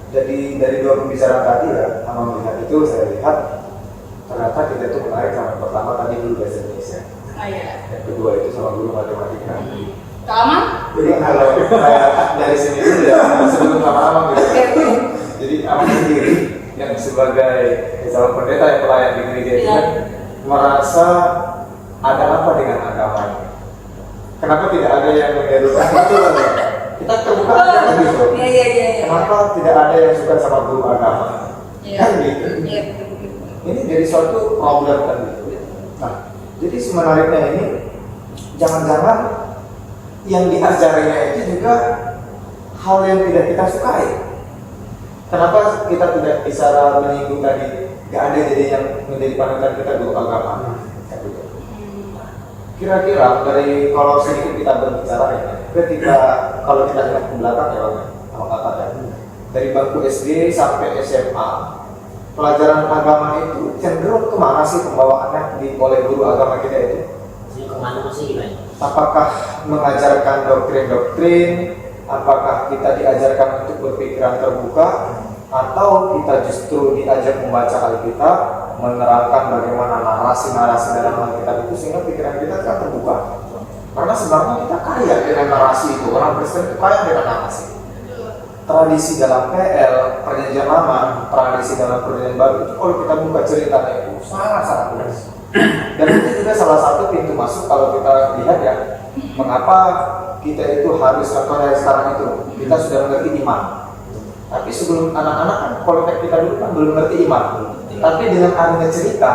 Jadi dari dua pembicaraan tadi ya, sama melihat itu saya lihat ternyata kita itu menarik sama pertama tadi guru bahasa Indonesia. Yang kedua itu sama guru matematika. Sama? Jadi kalau saya dari sini dulu ya, sebelum lama-lama gitu. Jadi Amang sendiri yang sebagai calon pendeta yang pelayan di gereja itu kan merasa ada apa dengan agama ini? Kenapa tidak ada yang mengedukan itu? Kita terbuka kan gitu. Kenapa tidak ada yang suka sama guru agama? Kan gitu. Ini jadi suatu problem kan gitu. Nah, jadi sebenarnya ini jangan-jangan yang diajarinya itu juga hal yang tidak kita sukai. Kenapa kita tidak bisa menyinggung tadi? Gak ada jadi yang menjadi panutan kita guru agama. Kira-kira dari kalau sedikit kita berbicara ya, ketika kalau kita lihat ke belakang ya, kalau katakan dari bangku SD sampai SMA, pelajaran agama itu cenderung kemana sih pembawaannya oleh guru agama kita itu? Kemana sih gimana? Apakah mengajarkan doktrin-doktrin? Apakah kita diajarkan untuk berpikiran terbuka? Atau kita justru diajak membaca Alkitab, menerangkan bagaimana narasi-narasi dalam Alkitab itu sehingga pikiran kita kan terbuka? Karena sebenarnya kita kaya dengan narasi itu, orang Kristen itu kaya dengan narasi. Tradisi dalam PL, Perjanjian Lama, tradisi dalam Perjanjian Baru itu kalau kita buka ceritanya itu sangat-sangat luas. Dan itu juga salah satu pintu masuk kalau kita lihat ya, mengapa kita itu harus atau dari sekarang itu kita sudah mengerti iman. Tapi sebelum anak-anak kan, kalau kita dulu kan belum mengerti iman. Tapi dengan adanya cerita,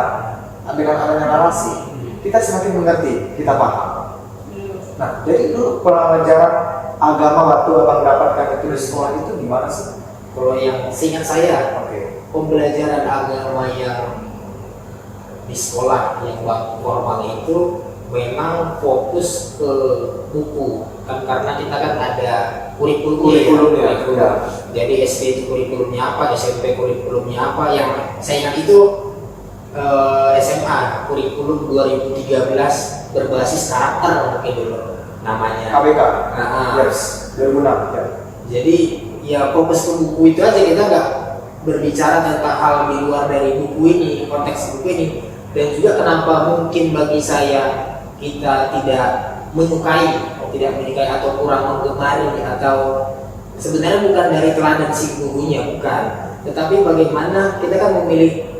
dengan adanya narasi, kita semakin mengerti, kita paham. Nah, jadi dulu pelajaran agama waktu abang dapatkan itu di sekolah itu gimana sih? Kalau yang seingat saya, pembelajaran agama yang di sekolah yang waktu formal itu memang fokus ke buku kan, karena kita kan ada kurikulumnya. Jadi SD itu kurikulumnya apa, SMP kurikulumnya apa. Yang saya ingat itu SMA kurikulum 2013 berbasis karakter mungkin dulu namanya KBK. Yes, 2006 ya. Jadi ya fokus ke buku itu aja, kita nggak berbicara tentang hal di luar dari buku ini, konteks buku ini. Dan juga kenapa mungkin bagi saya kita tidak menyukai atau kurang menggemari, atau sebenarnya bukan dari teladan si bukunya, bukan, tetapi bagaimana kita kan memilih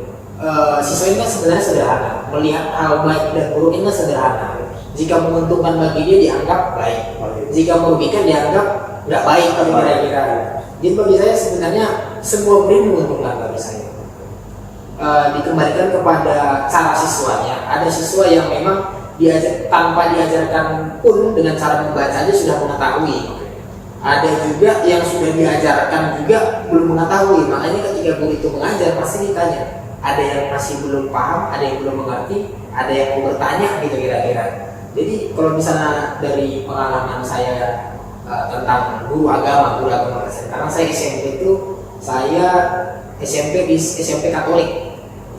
siswa ini kan sebenarnya sederhana, melihat hal baik dan buruk ini sederhana. Jika menguntungkan bagi dia dianggap baik, jika merugikan dianggap nggak baik kira-kira. Jadi bagi saya sebenarnya semua murid menguntungkan bagi saya. Dikembalikan kepada cara siswanya. Ada siswa yang memang tanpa diajarkan pun dengan cara membaca aja sudah mengetahui. Ada juga yang sudah diajarkan juga belum mengetahui. Makanya ketika guru itu mengajar pasti ditanya. Ada yang masih belum paham, ada yang belum mengerti, ada yang mau bertanya gitu kira-kira. Jadi kalau misalnya dari pengalaman saya tentang guru agama Kristen, karena saya SMP itu saya SMP Katolik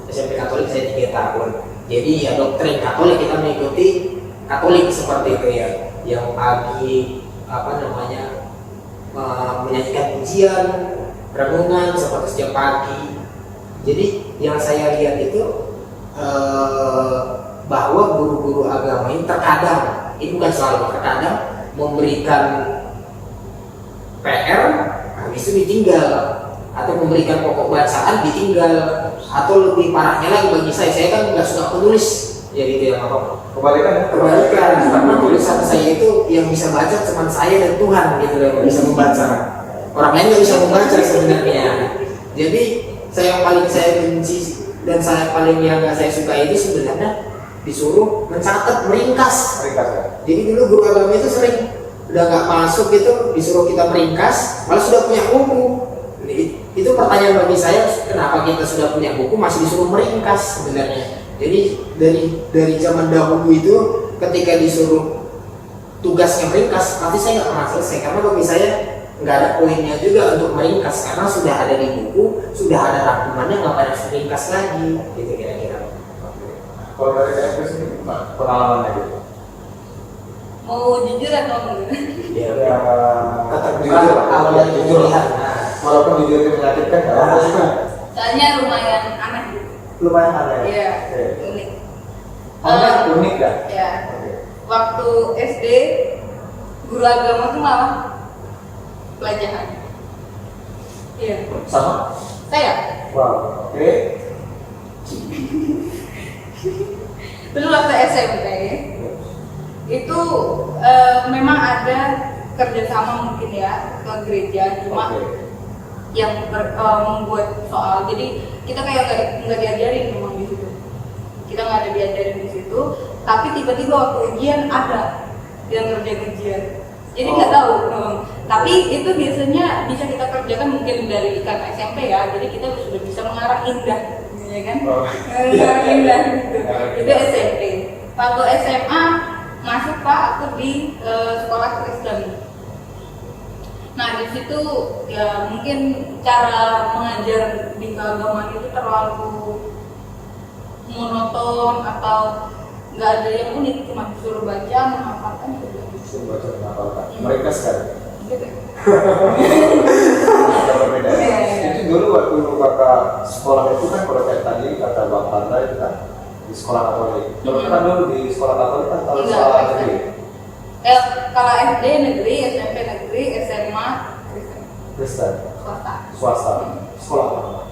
saya 3 tahun. Jadi ya doktrin Katolik, kita mengikuti Katolik seperti itu ya, yang pagi menyanyikan pujian, renungan seperti setiap pagi. Jadi yang saya lihat itu bahwa guru-guru agama ini terkadang, ini bukan selalu, terkadang memberikan PR habis itu ditinggal, atau memberikan pokok bacaan ditinggal, atau lebih parahnya lagi bagi saya kan nggak suka penulis ya gitu ya, kebalikan karena tulisan saya itu yang bisa baca cuma saya dan Tuhan gitu loh, bisa membaca, orang lain nggak bisa membaca sebenarnya. Jadi yang paling saya benci dan yang nggak saya suka itu sebenarnya disuruh mencatat, meringkas ya. Jadi dulu guru agama itu sering udah nggak masuk itu disuruh kita meringkas, malah sudah punya buku. Itu pertanyaan bagi saya, kenapa kita sudah punya buku masih disuruh meringkas sebenarnya. Jadi dari zaman dahulu itu ketika disuruh tugasnya meringkas, pasti saya nggak pernah selesai, karena bagi saya nggak ada poinnya juga untuk meringkas, karena sudah ada di buku, sudah ada rangkumannya, ngapain harus meringkas lagi gitu kira-kira. Kalau dari saya sendiri pengalamannya gitu. Mau jujur atau enggak? Ya, kata jujur, awal dari jujur lihat. Walaupun jujur itu menyakitkan, nggak apa sih kan? Soalnya lumayan aneh gitu. Lumayan aneh. Iya, Oke. unik. Aneh, unik ya? Ya. Oke. Waktu SD, guru agama tuh malah pelajaran. Iya. Sama? Saya. Wow, oke. Terus waktu SMP itu memang ada kerjasama mungkin ya ke gereja, cuma Oke. yang membuat soal. Jadi kita kayak nggak diajarin memang di situ. Kita nggak ada diajarin di situ. Tapi tiba-tiba waktu ujian ada yang ngerjain ujian. Jadi nggak tahu. Tapi itu biasanya bisa kita kerjakan mungkin dari karena SMP ya. Jadi kita sudah bisa mengarah indah, ya kan? Oh. Mengarah indah gitu. Iya. Itu SMP. Waktu SMA masuk Pak aku di sekolah Kristen. Nah di situ ya mungkin cara mengajar di keagamaan itu terlalu monoton atau nggak ada yang unik, cuma disuruh baca menghafalkan gitu. Baca menghafalkan. Mereka sekali. Gitu. Berbeda. Iya, iya. Itu dulu waktu kakak sekolah itu kan kalau kayak tadi kata Bang Panda itu kan di sekolah Katolik. Kalau kan dulu di sekolah Katolik kan kalau Enggak, sekolah Kristen. negeri. Kalau SD negeri, SMP negeri, SMA Kristen. Kristen, Swasta. swasta, sekolah apa?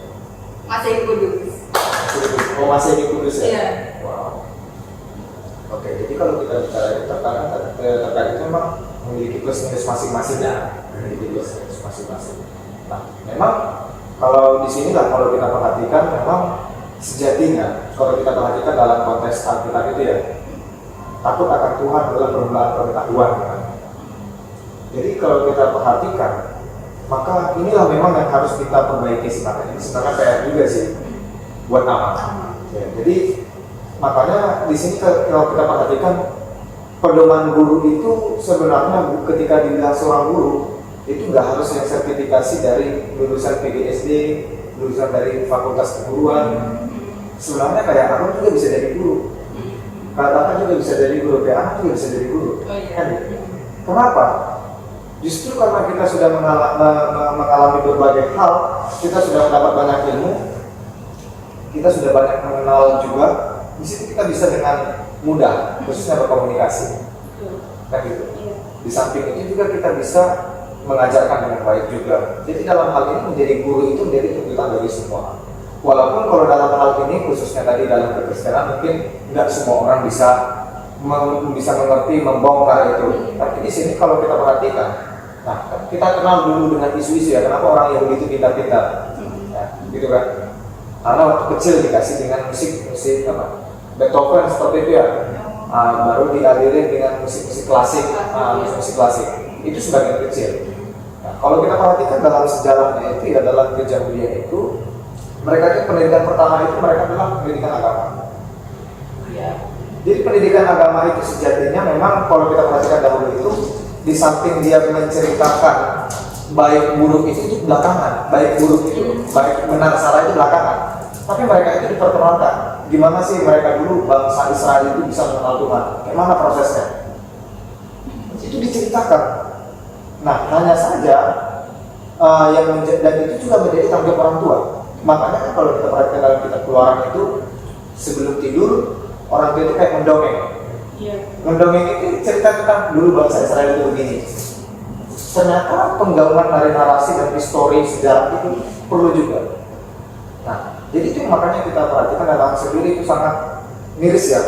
Masih kudus. Oh masih di Kudus ya? Iya. Wow. Oke, jadi kalau kita bicara itu terkait itu memang memiliki plus minus masing-masing ya, memiliki plus minus masing-masing. Nah, memang kalau di sini lah kalau kita perhatikan memang sejatinya kalau kita perhatikan dalam konteks Alkitab itu ya takut akan Tuhan adalah permulaan pengetahuan kan? Jadi kalau kita perhatikan maka inilah memang yang harus kita perbaiki sebenarnya. Ini sebenarnya PR juga sih buat amat. Ya, jadi makanya di sini kalau kita perhatikan pedoman guru itu sebenarnya ketika dilihat seorang guru itu nggak harus yang sertifikasi dari lulusan PGSD, lulusan dari fakultas keguruan. Sebenarnya kayak aku juga bisa jadi guru, kakak juga bisa jadi guru, kayak anak juga bisa jadi guru. Oh, iya. Kan? Kenapa? Justru karena kita sudah mengalami berbagai hal, kita sudah mendapat banyak ilmu, kita sudah banyak mengenal juga. Di situ kita bisa dengan mudah, khususnya berkomunikasi. Kan gitu. Iya. Di samping itu juga kita bisa mengajarkan dengan baik juga. Jadi dalam hal ini menjadi guru itu menjadi tuntutan bagi semua. Walaupun kalau dalam hal ini khususnya tadi dalam kekristenan mungkin nggak semua orang bisa mengerti, membongkar itu. Tapi di sini kalau kita perhatikan, nah kita kenal dulu dengan isu-isu ya. Kenapa orang Yahudi itu pintar-pintar? Ya, gitu kan? Karena waktu kecil dikasih dengan musik apa? Beethoven seperti itu ya. Baru dialiri dengan musik-musik klasik, musik klasik. Itu sebagian kecil. Nah, kalau kita perhatikan dalam sejarahnya itu ya dalam gereja itu mereka itu pendidikan pertama itu mereka adalah pendidikan agama. Iya. Jadi pendidikan agama itu sejatinya memang kalau kita perhatikan dahulu itu di samping dia menceritakan baik buruk itu belakangan, baik buruk itu, baik benar salah itu belakangan. Tapi mereka itu diperkenalkan gimana sih mereka dulu bangsa Israel itu bisa mengenal Tuhan, gimana prosesnya. Itu diceritakan. Nah, hanya saja dan itu juga menjadi tanggung jawab orang tua. Makanya kan kalau kita perhatikan dalam kitab Keluaran itu sebelum tidur orang tua itu kayak mendongeng. Iya. Mendongeng itu cerita tentang dulu bangsa Israel itu begini. Ternyata penggabungan dari narasi dan histori sejarah itu perlu juga. Nah, jadi itu makanya kita perhatikan dalam sendiri itu sangat miris ya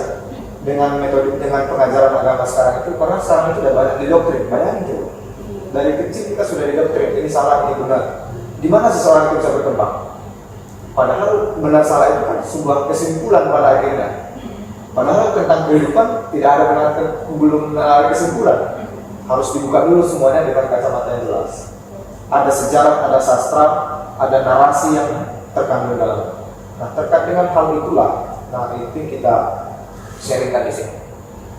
dengan metode dengan pengajaran agama sekarang itu karena sekarang itu sudah banyak didoktrin, bayangin itu. Dari kecil kita sudah didoktrin ini salah ini benar. Di mana seseorang itu bisa berkembang? Padahal benar salah itu kan sebuah kesimpulan pada akhirnya. Padahal tentang kehidupan tidak ada belum ada kesimpulan. Harus dibuka dulu semuanya dengan kacamata yang jelas. Ada sejarah, ada sastra, ada narasi yang terkandung dalam. Nah terkait dengan hal itulah, nah itu kita sharingkan di sini.